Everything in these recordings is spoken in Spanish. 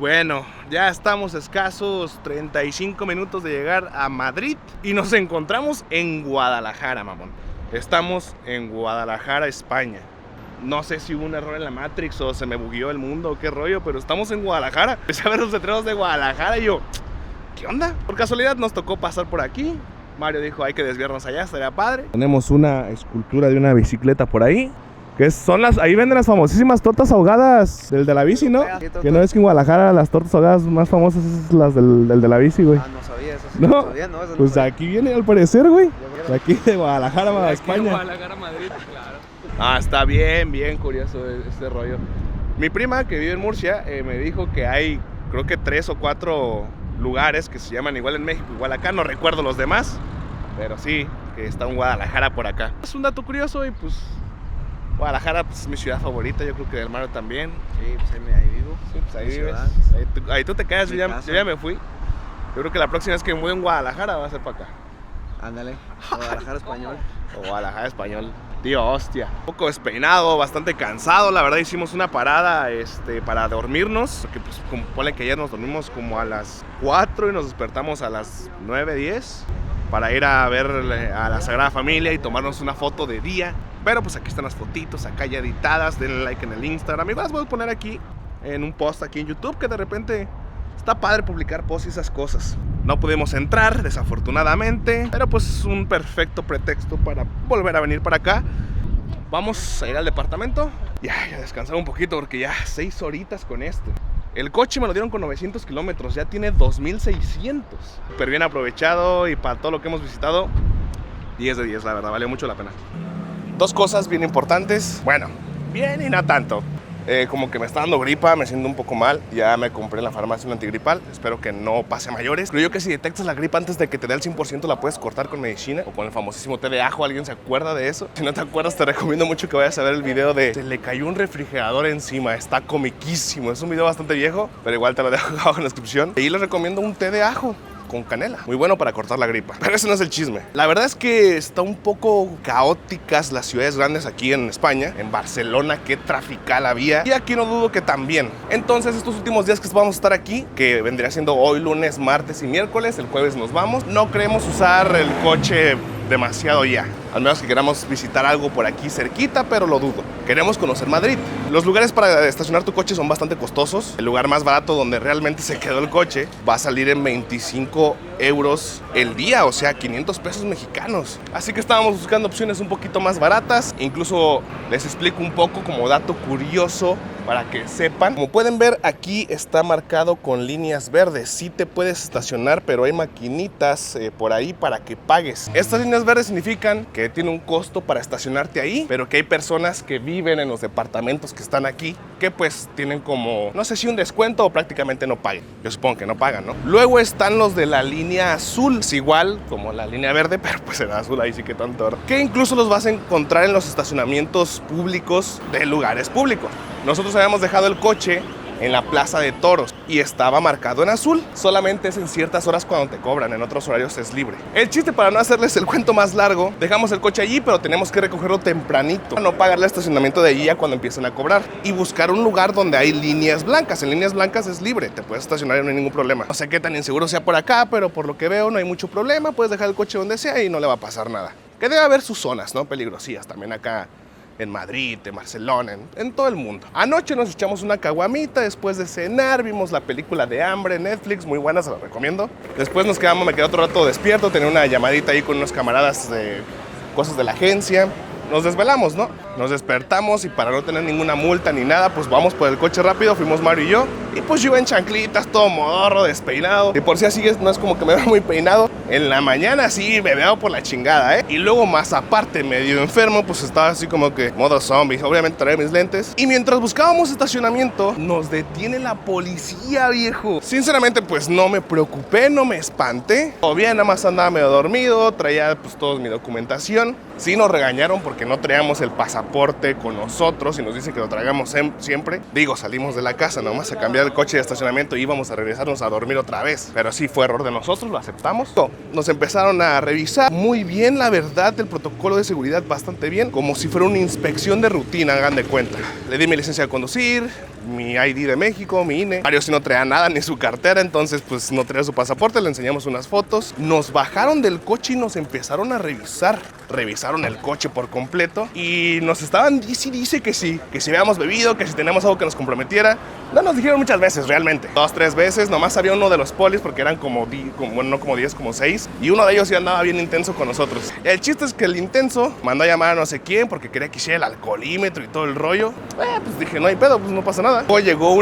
Bueno, ya estamos a escasos 35 minutos de llegar a Madrid y nos encontramos en Guadalajara, mamón. Estamos en Guadalajara, España. No sé si hubo un error en la Matrix o se me bugueó el mundo o qué rollo, pero estamos en Guadalajara. Empecé a ver los letreros de Guadalajara y yo, ¿qué onda? Por casualidad nos tocó pasar por aquí. Mario dijo, hay que desviarnos allá, estaría padre. Tenemos una escultura de una bicicleta por ahí. Que son ahí venden las famosísimas tortas ahogadas del de la bici, ¿no? Que no es que en Guadalajara las tortas ahogadas más famosas es las del de la bici, güey. Ah, no sabía eso, sí, ¿No? no sabía, no, eso Pues no sabía. aquí viene al parecer, güey. De aquí de Guadalajara a España. Guadalajara, Madrid, claro. Ah, está bien curioso este rollo. Mi prima que vive en Murcia me dijo que hay, creo que 3 o 4 lugares que se llaman igual en México, igual acá. No recuerdo los demás, pero sí, que está un Guadalajara por acá. Es un dato curioso y pues Guadalajara pues, es mi ciudad favorita, yo creo que del Mario también. Sí, pues ahí vivo. Sí, pues ahí Mi vives. ciudad. Ahí tú te quedas, yo Mi ya me fui. Yo creo que la próxima vez que me voy en Guadalajara va a ser para acá. Ándale, Guadalajara español. O Guadalajara español. Tío, hostia. Un poco despeinado, bastante cansado. La verdad hicimos una parada para dormirnos. Porque pues como ponle que ayer nos dormimos como a las 4 y nos despertamos a las 9, 10. Para ir a ver a la Sagrada Familia y tomarnos una foto de día. Pero pues aquí están las fotitos, acá ya editadas. Denle like en el Instagram. Igual las voy a poner aquí en un post aquí en YouTube. Que de repente está padre publicar posts y esas cosas. No pudimos entrar, desafortunadamente. Pero pues es un perfecto pretexto para volver a venir para acá. Vamos a ir al departamento. Ya descansar un poquito porque ya 6 horitas con esto. El coche me lo dieron con 900 kilómetros, ya tiene 2600. Súper bien aprovechado y para todo lo que hemos visitado, 10 de 10, la verdad, valió mucho la pena. 2 cosas bien importantes, bueno, bien y no tanto. Como que me está dando gripa, me siento un poco mal. Ya me compré en la farmacia un antigripal. Espero que no pase a mayores. Creo yo que si detectas la gripa antes de que te dé el 100% la puedes cortar con medicina o con el famosísimo té de ajo. ¿Alguien se acuerda de eso? Si no te acuerdas, te recomiendo mucho que vayas a ver el video de se le cayó un refrigerador encima. Está comiquísimo. Es un video bastante viejo, pero igual te lo dejo abajo en la descripción. Y les recomiendo un té de ajo con canela, muy bueno para cortar la gripa. Pero ese no es el chisme. La verdad es que está un poco caóticas las ciudades grandes aquí en España. En Barcelona, qué trafical había. Y aquí no dudo que también. Entonces estos últimos días que vamos a estar aquí, que vendría siendo hoy lunes, martes y miércoles, el jueves nos vamos, no queremos usar el coche demasiado ya. Al menos que queramos visitar algo por aquí cerquita, pero lo dudo. Queremos conocer Madrid. Los lugares para estacionar tu coche son bastante costosos. El lugar más barato donde realmente se quedó el coche va a salir en 25 euros el día, o sea, 500 pesos mexicanos. Así que estábamos buscando opciones un poquito más baratas. Incluso les explico un poco como dato curioso para que sepan. Como pueden ver, aquí está marcado con líneas verdes. Sí te puedes estacionar, pero hay maquinitas por ahí para que pagues. Estas líneas verdes significan que tiene un costo para estacionarte ahí, pero que hay personas que viven en los departamentos que están aquí, que pues tienen como, no sé si un descuento o prácticamente no paguen. Yo supongo que no pagan, ¿no? Luego están los de la línea azul. Es igual como la línea verde, pero pues en azul ahí sí que tanto. Que incluso los vas a encontrar en los estacionamientos públicos de lugares públicos. Nosotros habíamos dejado el coche en la Plaza de Toros y estaba marcado en azul. Solamente es en ciertas horas cuando te cobran, en otros horarios es libre. El chiste, para no hacerles el cuento más largo, dejamos el coche allí, pero tenemos que recogerlo tempranito, no pagar el estacionamiento de allí ya cuando empiecen a cobrar, y buscar un lugar donde hay líneas blancas. En líneas blancas es libre, te puedes estacionar y no hay ningún problema. No sé qué tan inseguro sea por acá, pero por lo que veo no hay mucho problema. Puedes dejar el coche donde sea y no le va a pasar nada. Que debe haber sus zonas, ¿no? Peligrosías también acá en Madrid, en Barcelona, en todo el mundo. Anoche nos echamos una caguamita después de cenar, vimos la película de Hambre en Netflix, muy buena, se la recomiendo. Después me quedé otro rato despierto, tenía una llamadita ahí con unos camaradas de cosas de la agencia. Nos desvelamos, ¿no? Nos despertamos y para no tener ninguna multa ni nada, pues vamos por el coche rápido, fuimos Mario y yo. Y pues yo iba en chanclitas, todo modorro, despeinado. Y por si así no es como que me veo muy peinado. En la mañana sí me veo por la chingada, ¿eh? Y luego más aparte, medio enfermo, pues estaba así como que modo zombie. Obviamente traía mis lentes. Y mientras buscábamos estacionamiento, nos detiene la policía, viejo. Sinceramente, pues no me preocupé, no me espanté. O bien, nada más andaba medio dormido, traía pues toda mi documentación. Sí nos regañaron porque no traíamos el pasaporte con nosotros y nos dicen que lo traigamos siempre. Digo, salimos de la casa nomás a cambiar el coche de estacionamiento y íbamos a regresarnos a dormir otra vez. Pero sí fue error de nosotros, lo aceptamos. nos empezaron a revisar muy bien, la verdad, el protocolo de seguridad bastante bien, como si fuera una inspección de rutina, hagan de cuenta. Le di mi licencia de conducir, mi ID de México, mi INE. Mario sí no traía nada, ni su cartera, entonces pues no traía su pasaporte, le enseñamos unas fotos. Nos bajaron del coche y nos empezaron a revisar. Revisaron el coche por completo y nos estaban dice que si habíamos bebido, que si teníamos algo que nos comprometiera. No nos dijeron muchas veces, realmente. 2, 3 veces, nomás había uno de los polis porque eran bueno, no como 10, como 6. Y uno de ellos sí andaba bien intenso con nosotros. El chiste es que el intenso mandó a llamar a no sé quién porque quería que hiciera el alcoholímetro y todo el rollo. Pues dije, no hay pedo, pues no pasa nada. Luego llegó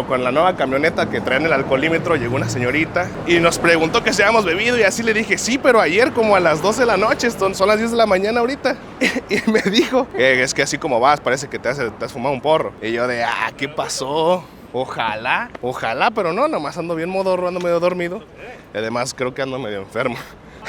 con la nueva camioneta que traen el alcoholímetro, llegó una señorita y nos preguntó que si habíamos bebido y así le dije, sí, pero ayer como a las 12 de la noche, son las 10 de la mañana ahorita. Y me dijo, es que así como vas, parece que te has fumado un porro. Y yo de, ¿qué pasó? Ojalá, pero no, nomás ando bien modorro, ando medio dormido. Y además creo que ando medio enfermo.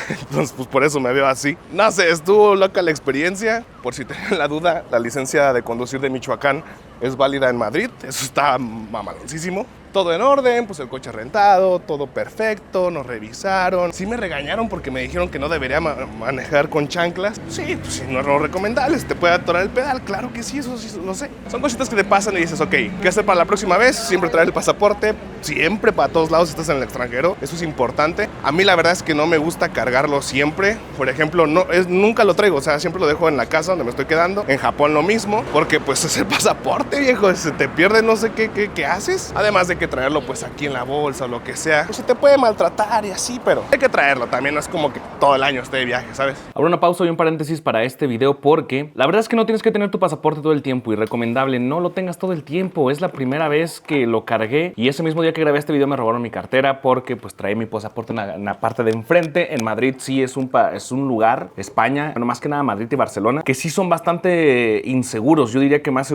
Entonces, pues por eso me veo así. No sé, estuvo loca la experiencia. Por si tenían la duda, la licencia de conducir de Michoacán es válida en Madrid. Eso está mamaloncísimo. Todo en orden, pues el coche rentado, todo perfecto, nos revisaron. Sí me regañaron porque me dijeron que no debería manejar con chanclas. Sí, pues si no es lo recomendable, te puede atorar el pedal. Claro que sí, eso sí lo sé. Son cositas que te pasan y dices, ok, ¿qué hacer para la próxima vez? Siempre traer el pasaporte, siempre para todos lados si estás en el extranjero. Eso es importante. A mí la verdad es que no me gusta cargarlo siempre. Por ejemplo, nunca lo traigo, o sea, siempre lo dejo en la casa donde me estoy quedando. En Japón lo mismo, porque pues es el pasaporte, viejo. Se te pierde no sé qué haces. Además de que traerlo pues aquí en la bolsa o lo que sea, pues se te puede maltratar y así, pero hay que traerlo. También no es como que todo el año esté de viaje, ¿sabes? Ahora una pausa y un paréntesis para este video porque la verdad es que no tienes que tener tu pasaporte todo el tiempo y recomendable no lo tengas todo el tiempo. Es la primera vez que lo cargué y ese mismo día que grabé este video me robaron mi cartera porque pues traía mi pasaporte en la parte de enfrente. En Madrid sí es un lugar, España, bueno, más que nada Madrid y Barcelona, que sí son bastante inseguros. Yo diría que más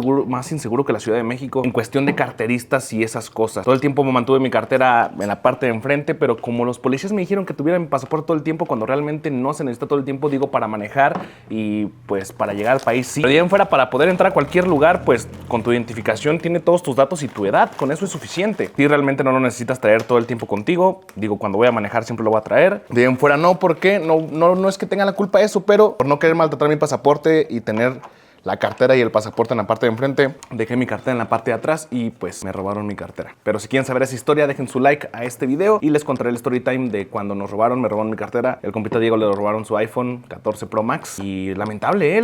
inseguro que la Ciudad de México en cuestión de carteristas y esas cosas. Todo el tiempo me mantuve mi cartera en la parte de enfrente, pero como los policías me dijeron que tuviera mi pasaporte todo el tiempo, cuando realmente no se necesita todo el tiempo, digo, para manejar y pues para llegar al país sí. Pero de ahí en fuera, para poder entrar a cualquier lugar, pues con tu identificación tiene todos tus datos y tu edad, con eso es suficiente. Si realmente no lo necesitas traer todo el tiempo contigo, digo, cuando voy a manejar siempre lo voy a traer. De ahí en fuera no, porque no es que tenga la culpa de eso, pero por no querer maltratar mi pasaporte y tener la cartera y el pasaporte en la parte de enfrente, dejé mi cartera en la parte de atrás y pues me robaron mi cartera. Pero si quieren saber esa historia, dejen su like a este video y les contaré el story time de cuando me robaron mi cartera. El compita Diego le robaron su iPhone 14 Pro Max y lamentable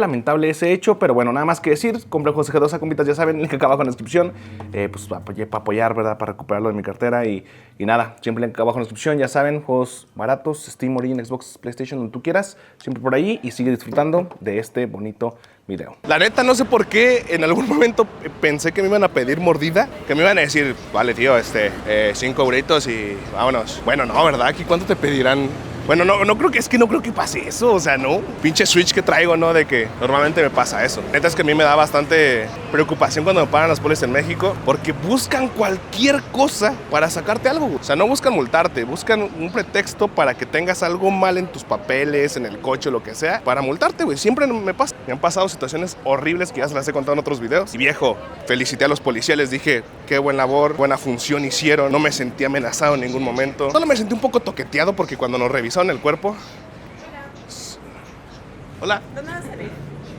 ese hecho, pero bueno, nada más que decir. Complejo G2, compitas, ya saben, link acá abajo en la descripción, pues para apoyar, ¿verdad? Para recuperarlo de mi cartera y nada, siempre link acá abajo en la descripción, ya saben, juegos baratos, Steam, Origin, Xbox, PlayStation, donde tú quieras, siempre por ahí, y sigue disfrutando de este bonito video. La neta, no sé por qué en algún momento pensé que me iban a pedir mordida, que me iban a decir, vale tío, 5 euritos y vámonos. Bueno, no, ¿verdad? ¿Aquí cuánto te pedirán? Bueno, no creo que pase eso, o sea, no. Pinche switch que traigo, ¿no? De que normalmente me pasa eso. Neta es que a mí me da bastante preocupación cuando me paran las polis en México, porque buscan cualquier cosa para sacarte algo. O sea, no buscan multarte, buscan un pretexto para que tengas algo mal en tus papeles, en el coche, lo que sea, para multarte, güey. Siempre me pasa. Me han pasado situaciones horribles que ya se las he contado en otros videos. Y viejo, felicité a los policías, les dije, qué buen labor, buena función hicieron. No me sentí amenazado en ningún momento. Solo me sentí un poco toqueteado porque cuando nos revisaron el cuerpo. Hola. ¿Dónde vas a salir?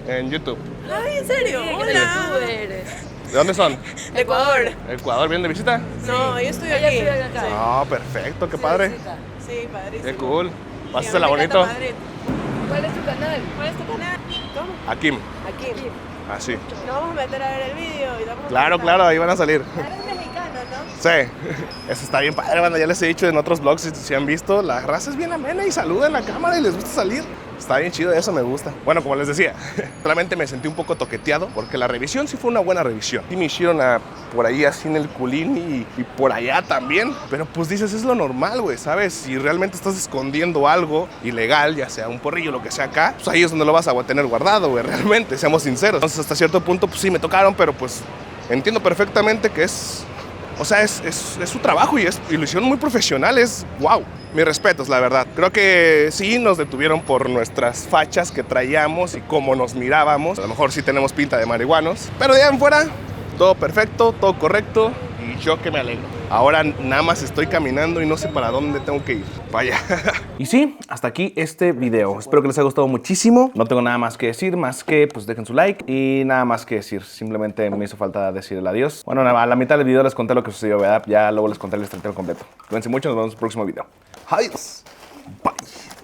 En YouTube. Ay, ¿en serio? Hola. ¿De dónde son? De Ecuador. ¿Ecuador? ¿Vienen de visita? No, yo estoy aquí. Sí. Ah, perfecto, qué padre. Sí, padrísimo. Qué cool. Sí, Pásasela a mí me encanta bonito. Madrid. ¿Cuál es tu canal? ¿Cuál es tu canal? ¿Cómo? Akim. Aquí. Así. Nos vamos a meter a ver el vídeo y vamos a Claro, comentar. ahí van a salir. Eres mexicano, ¿no? Sí, eso está bien padre, banda. Ya les he dicho en otros vlogs, si han visto, la raza es bien amena y saluda en la cámara y les gusta salir. Está bien chido, eso me gusta. Bueno, como les decía, realmente me sentí un poco toqueteado porque la revisión sí fue una buena revisión. Sí me hicieron por ahí así en el culín y por allá también. Pero pues dices, es lo normal, güey, ¿sabes? Si realmente estás escondiendo algo ilegal, ya sea un porrillo, lo que sea acá, pues ahí es donde lo vas a tener guardado, güey, realmente, seamos sinceros. Entonces hasta cierto punto, pues sí me tocaron, pero pues entiendo perfectamente que es su trabajo y lo hicieron muy profesionales. Wow, mis respetos, la verdad. Creo que sí nos detuvieron por nuestras fachas que traíamos y cómo nos mirábamos. A lo mejor sí tenemos pinta de marihuanos, pero de ahí en fuera, todo perfecto, todo correcto y yo que me alegro. Ahora nada más estoy caminando y no sé para dónde tengo que ir. Vaya. Y sí, hasta aquí este video. Espero que les haya gustado muchísimo. No tengo nada más que decir, más que pues dejen su like y nada más que decir. Simplemente me hizo falta decir el adiós. Bueno, a la mitad del video les conté lo que sucedió, ¿verdad? Ya luego les conté el estrategia completo. Cuídense mucho, nos vemos en el próximo video. Adiós.